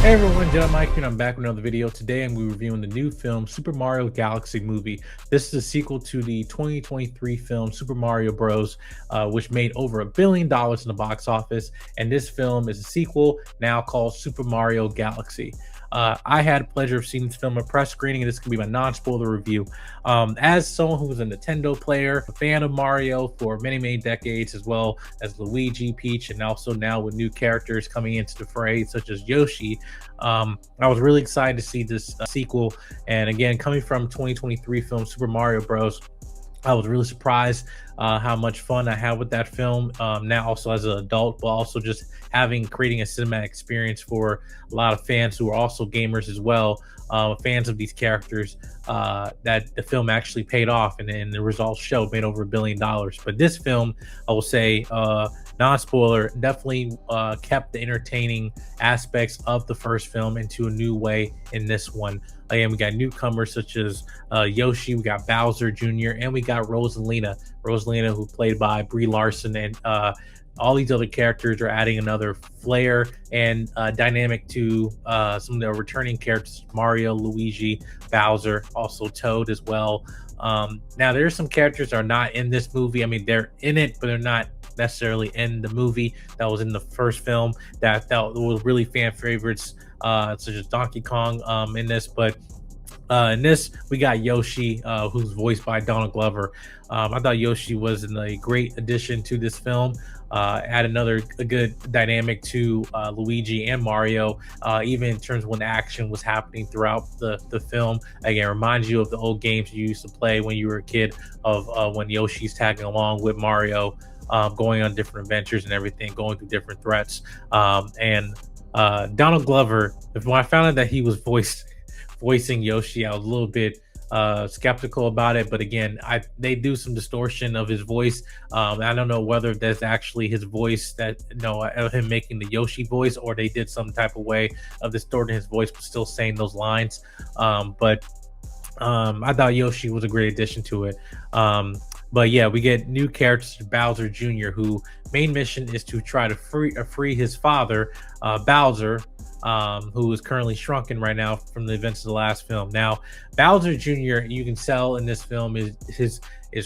Hey everyone, Jedi Mike here, and I'm back with another video. Today I'm going to be reviewing the new film, Super Mario Galaxy Movie. This is a sequel to the 2023 film Super Mario Bros., which made over $1 billion in the box office. And this film is a sequel now called Super Mario Galaxy. I had the pleasure of seeing this film at press screening, and this can be my non-spoiler review. As someone who was a Nintendo player, a fan of Mario for many, many decades, as well as Luigi, Peach, and also now with new characters coming into the fray, such as Yoshi, I was really excited to see this sequel. And again, coming from 2023 film Super Mario Bros., I was really surprised how much fun I had with that film. Now, also as an adult, but also just creating a cinematic experience for a lot of fans who are also gamers as well, fans of these characters. That the film actually paid off, and the results showed made over $1 billion. But this film, I will say, non-spoiler, definitely kept the entertaining aspects of the first film into a new way in this one. Again, we got newcomers such as Yoshi, we got Bowser Jr., and we got Rosalina, who played by Brie Larson, and all these other characters are adding another flair and dynamic to some of the returning characters: Mario, Luigi, Bowser, also Toad as well. Now, there's some characters that are not in this movie. I mean, they're in it, but they're not necessarily in the movie that was in the first film that was really fan favorites, such as Donkey Kong in this. But in this, we got Yoshi, who's voiced by Donald Glover. I thought Yoshi was a great addition to this film. Add a good dynamic to Luigi and Mario, even in terms of when action was happening throughout the film. Again, reminds you of the old games you used to play when you were a kid, of when Yoshi's tagging along with Mario, going on different adventures and everything, going through different threats. And Donald Glover, when I found out that he was voicing Yoshi, I was a little bit skeptical about it. But again, they do some distortion of his voice. I don't know whether that's actually his voice, that of him making the Yoshi voice, or they did some type of way of distorting his voice but still saying those lines. But I thought Yoshi was a great addition to it. But yeah, we get new characters: Bowser Jr., who main mission is to try to free his father, Bowser, who is currently shrunken right now from the events of the last film. Now, Bowser Jr., you can tell in this film, is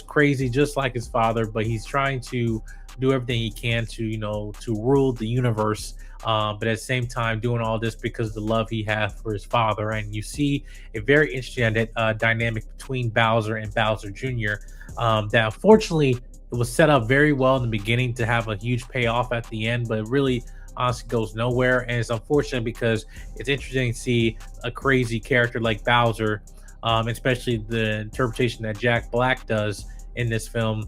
crazy just like his father, but he's trying to do everything he can to rule the universe. But at the same time, doing all this because of the love he has for his father. And you see a very interesting dynamic between Bowser and Bowser Jr. That unfortunately it was set up very well in the beginning to have a huge payoff at the end, but it really honestly goes nowhere. And it's unfortunate because it's interesting to see a crazy character like Bowser, especially the interpretation that Jack Black does in this film,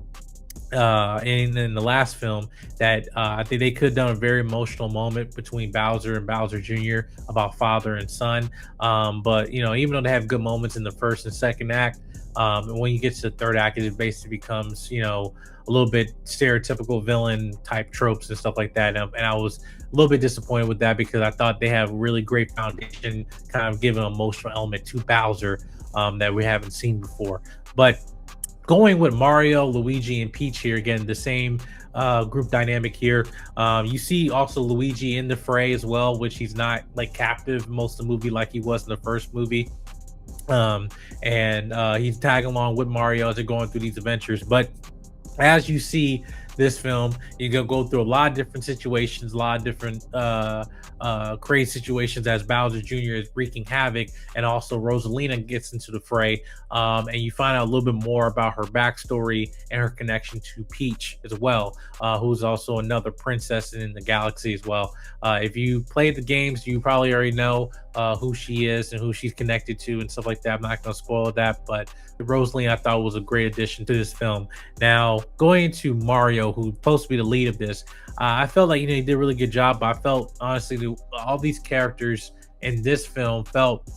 in the last film, that I think they could have done a very emotional moment between Bowser and Bowser Jr. about father and son. But even though they have good moments in the first and second act, when you get to the third act, it basically becomes a little bit stereotypical villain type tropes and stuff like that. And I was a little bit disappointed with that, because I thought they have really great foundation, kind of giving an emotional element to Bowser that we haven't seen before. But going with Mario, Luigi, and Peach here, again, the same group dynamic here. You see also Luigi in the fray as well, which he's not captive most of the movie like he was in the first movie. And he's tagging along with Mario as they're going through these adventures. But as you see this film, you go through a lot of different situations, a lot of different crazy situations as Bowser Jr. is wreaking havoc, and also Rosalina gets into the fray, and you find out a little bit more about her backstory and her connection to Peach as well, who's also another princess in the galaxy as well. If you played the games, you probably already know who she is and who she's connected to and stuff like that. I'm not going to spoil that, but Rosalina, I thought, was a great addition to this film. Now, going into Mario, who's supposed to be the lead of this, I felt like he did a really good job. But I felt honestly all these characters in this film felt,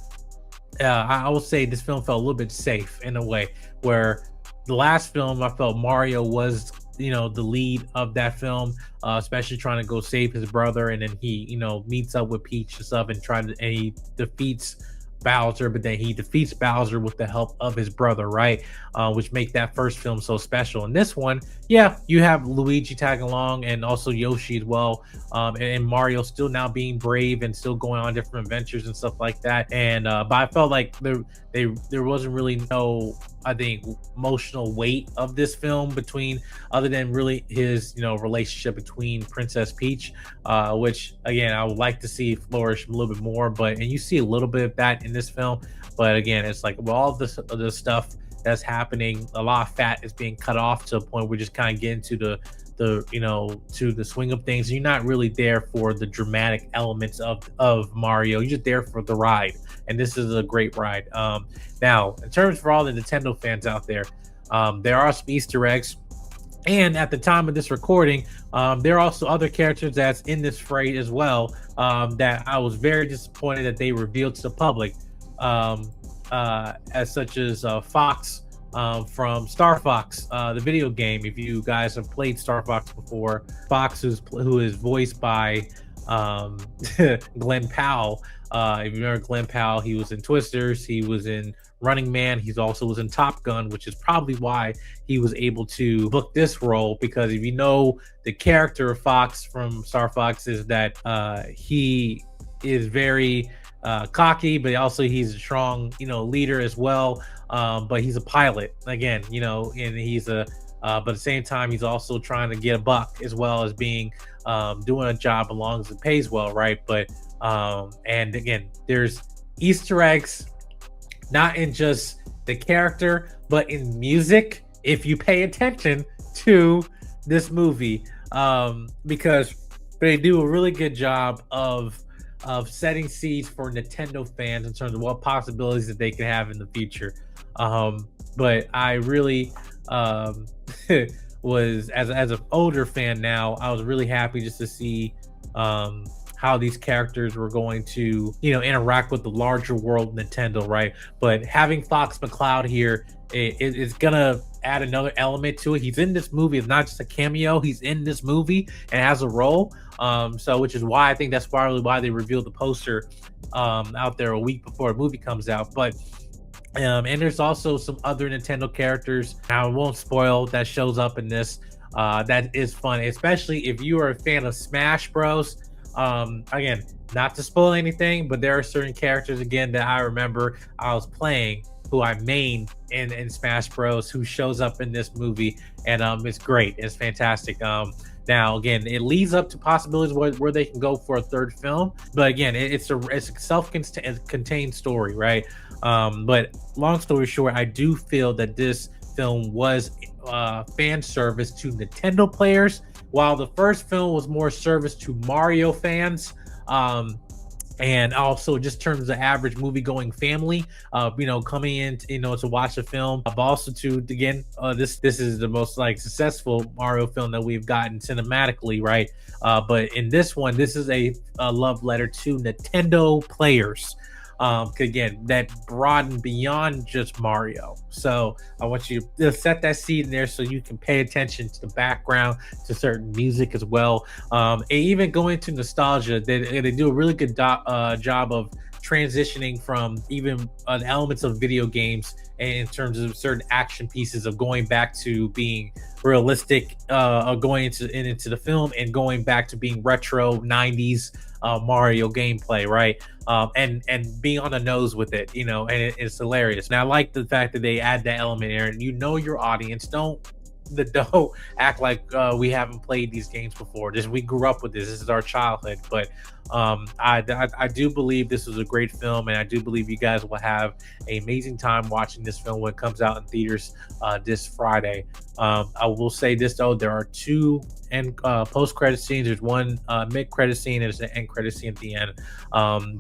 I will say, this film felt a little bit safe in a way, where the last film I felt Mario was the lead of that film, especially trying to go save his brother, and then he meets up with Peach and stuff, and he defeats Bowser, but then he defeats Bowser with the help of his brother, right? Which make that first film so special. In this one, yeah, you have Luigi tagging along and also Yoshi as well, and Mario still now being brave and still going on different adventures and stuff like that. And but I felt like there wasn't really no, I think, emotional weight of this film between, other than really his relationship between Princess Peach, which again I would like to see flourish a little bit more. But and you see a little bit of that in this film, but again it's like, well, all this stuff that's happening, a lot of fat is being cut off to a point where just kind of get into to the swing of things. You're not really there for the dramatic elements of Mario. You're just there for the ride, and this is a great ride. Now, in terms for all the Nintendo fans out there, there are some Easter eggs. And at the time of this recording, there are also other characters that's in this fray as well, that I was very disappointed that they revealed to the public, as such as Fox, from Star Fox, the video game. If you guys have played Star Fox before, Fox, who is voiced by Glenn Powell. If you remember Glenn Powell, he was in Twisters, he was in Running Man, he's also was in Top Gun, which is probably why he was able to book this role. Because if you know the character of Fox from Star Fox, is that he is very cocky, but also he's a strong leader as well. But he's a pilot again, and he's a but at the same time he's also trying to get a buck, as well as being doing a job as long as it pays well, right? But and again, there's Easter eggs not in just the character, but in music, if you pay attention to this movie, because they do a really good job of setting seeds for Nintendo fans in terms of what possibilities that they can have in the future. But I really was, as an older fan now, I was really happy just to see how these characters were going to interact with the larger world Nintendo, right? But having Fox McCloud here is gonna add another element to it. He's in this movie. It's not just a cameo. He's in this movie and has a role. So which is why I think that's probably why they revealed the poster out there a week before the movie comes out. But and there's also some other Nintendo characters, I won't spoil, that shows up in this. That is fun, especially if you are a fan of Smash Bros. Again, not to spoil anything, but there are certain characters again that I remember I was playing, who I main in Smash Bros, who shows up in this movie, and it's great. It's fantastic. Now again, it leads up to possibilities where they can go for a third film, but again, it's a self-contained story, right? But long story short, I do feel that this film was fan service to Nintendo players, while the first film was more service to Mario fans. And also just terms of the average movie-going family, coming in, to watch a film. But also to, again, this is the most successful Mario film that we've gotten cinematically, right? But in this one, this is a love letter to Nintendo players. Again, that broaden beyond just Mario. So I want you to set that seed in there so you can pay attention to the background, to certain music as well. And even going to nostalgia, they do a really good job of transitioning from even elements of video games, and in terms of certain action pieces, of going back to being realistic, going into the film, and going back to being retro 90s Mario gameplay, right? And being on the nose with it, and it's hilarious. And I like the fact that they add that element here, and your audience. Don't act like we haven't played these games before. We grew up with this. This is our childhood. But I do believe this was a great film, and I do believe you guys will have an amazing time watching this film when it comes out in theaters this Friday. I will say this though: there are two post-credit scenes. There's one mid-credit scene, and there's an end credit scene at the end.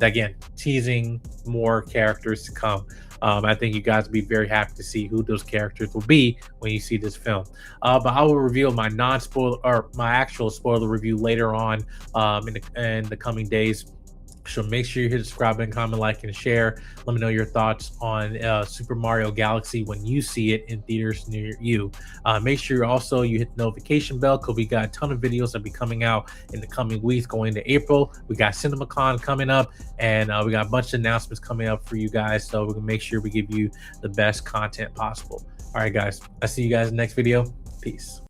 Again, teasing more characters to come. I think you guys will be very happy to see who those characters will be when you see this film. But I will reveal my non-spoiler or my actual spoiler review later on in the coming days. So make sure you hit the subscribe button, comment, like, and share. Let me know your thoughts on Super Mario Galaxy when you see it in theaters near you. Make sure also you hit the notification bell because we got a ton of videos that will be coming out in the coming weeks going into April. We got CinemaCon coming up, and we got a bunch of announcements coming up for you guys. So we're going to make sure we give you the best content possible. All right, guys. I'll see you guys in the next video. Peace.